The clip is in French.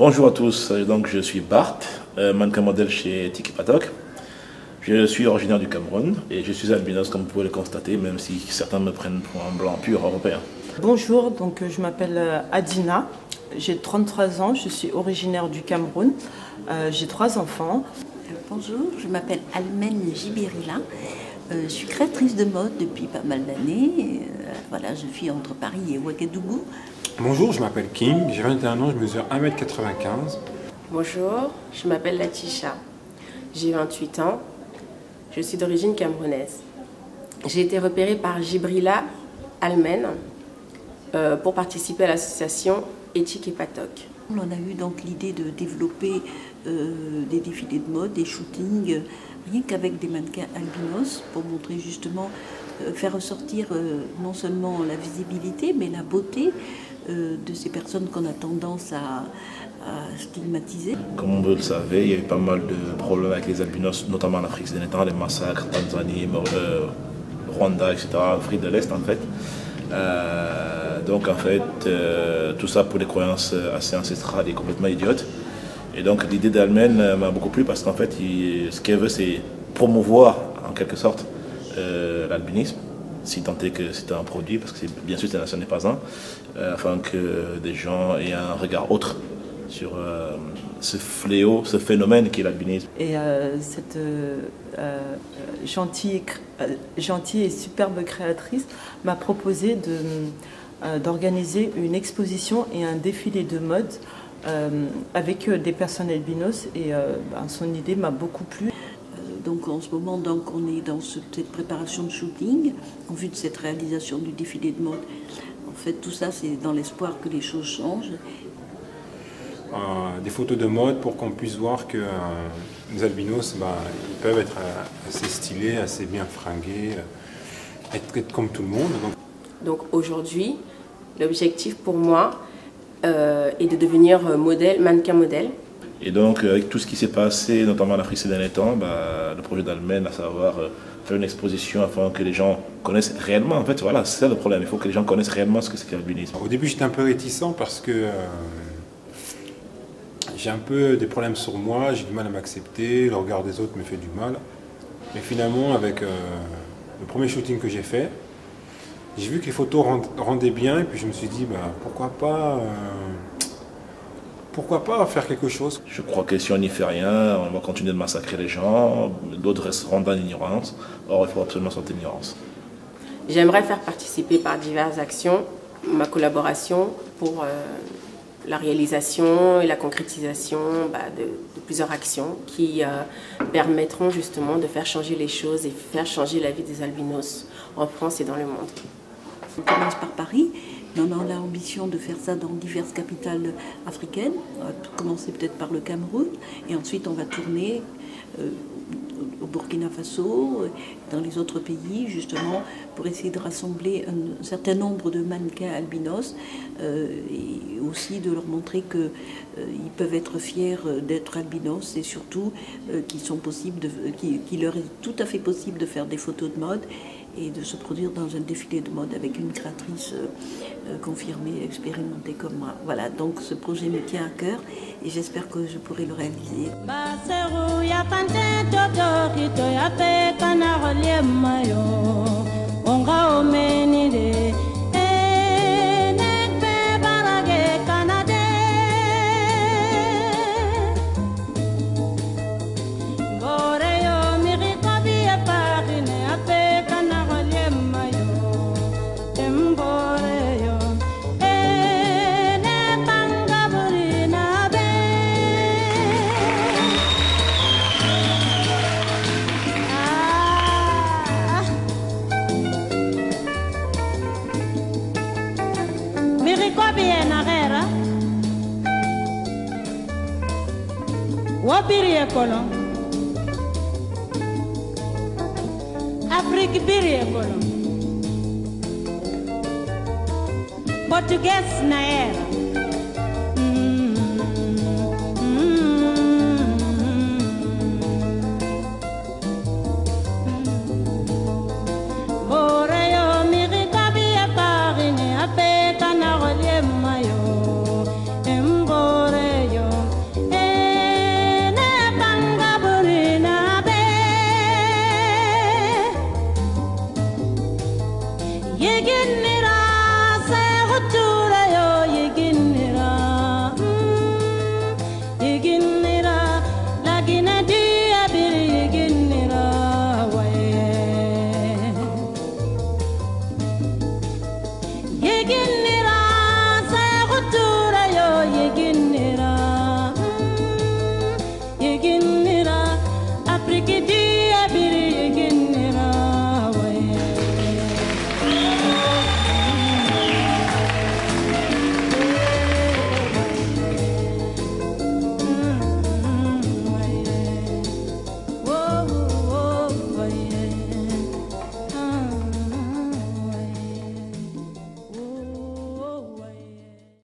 Bonjour à tous, donc je suis Bart, mannequin modèle chez Tiki Patok. Je suis originaire du Cameroun et je suis albinos comme vous pouvez le constater, même si certains me prennent pour un blanc pur européen. Bonjour, donc je m'appelle Adina, j'ai 33 ans, je suis originaire du Cameroun, j'ai 3 enfants. Bonjour, je m'appelle Almen Jibirila, je suis créatrice de mode depuis pas mal d'années. Voilà, je vis entre Paris et Ouagadougou. Bonjour, je m'appelle King, j'ai 21 ans, je mesure 1m95. Bonjour, je m'appelle Latisha, j'ai 28 ans, je suis d'origine camerounaise. J'ai été repérée par Jibrila Almen pour participer à l'association Tiki Patok. On a eu donc l'idée de développer des défilés de mode, des shootings, rien qu'avec des mannequins albinos, pour montrer justement, faire ressortir non seulement la visibilité, mais la beauté de ces personnes qu'on a tendance à stigmatiser. Comme vous le savez, il y a eu pas mal de problèmes avec les albinos, notamment en Afrique ces derniers temps, les massacres, Tanzanie, Rwanda, etc., Afrique de l'Est en fait. Donc en fait, tout ça pour des croyances assez ancestrales et complètement idiotes. Et donc l'idée d'Almen m'a beaucoup plu parce qu'en fait, ce qu'elle veut, c'est promouvoir en quelque sorte l'albinisme, si tant est que c'est un produit, parce que bien sûr ce n'est pas un, afin que des gens aient un regard autre sur ce fléau, ce phénomène qui est l'albinisme. Et cette gentille et superbe créatrice m'a proposé d'organiser une exposition et un défilé de mode avec des personnes albinos et son idée m'a beaucoup plu. Donc en ce moment, on est dans cette préparation de shooting en vue de cette réalisation du défilé de mode. En fait, tout ça, c'est dans l'espoir que les choses changent. Des photos de mode pour qu'on puisse voir que les albinos, ils peuvent être assez stylés, assez bien fringués, être comme tout le monde. Donc aujourd'hui, l'objectif pour moi est de devenir mannequin modèle. Et donc, avec tout ce qui s'est passé, notamment en Afrique ces derniers temps, le projet d'Almen, à savoir faire une exposition afin que les gens connaissent réellement. En fait, voilà, c'est ça le problème. Il faut que les gens connaissent réellement ce que c'est que l'albinisme. Au début, j'étais un peu réticent parce que j'ai un peu des problèmes sur moi, j'ai du mal à m'accepter, le regard des autres me fait du mal. Mais finalement, avec le premier shooting que j'ai fait, j'ai vu que les photos rendaient bien et puis je me suis dit, pourquoi pas faire quelque chose. Je crois que si on n'y fait rien, on va continuer de massacrer les gens, d'autres resteront dans l'ignorance. Or, il faut absolument sortir de l'ignorance. J'aimerais faire participer par diverses actions ma collaboration pour la réalisation et la concrétisation de plusieurs actions qui permettront justement de faire changer les choses et faire changer la vie des albinos en France et dans le monde. On commence par Paris, mais on a l'ambition de faire ça dans diverses capitales africaines. On va commencer peut-être par le Cameroun et ensuite on va tourner au Burkina Faso, dans les autres pays, justement, pour essayer de rassembler un certain nombre de mannequins albinos et aussi de leur montrer qu'ils peuvent être fiers d'être albinos et surtout qu'il leur est tout à fait possible de faire des photos de mode et de se produire dans un défilé de mode avec une créatrice confirmée, expérimentée comme moi. Voilà, donc ce projet me tient à cœur et j'espère que je pourrai le réaliser. Wapirie kolon Afrique birie kolon Português na era Mayo, embore yo. yeginira se hutura yo yeginira yeginira lagina dia bir yeginira waye yegin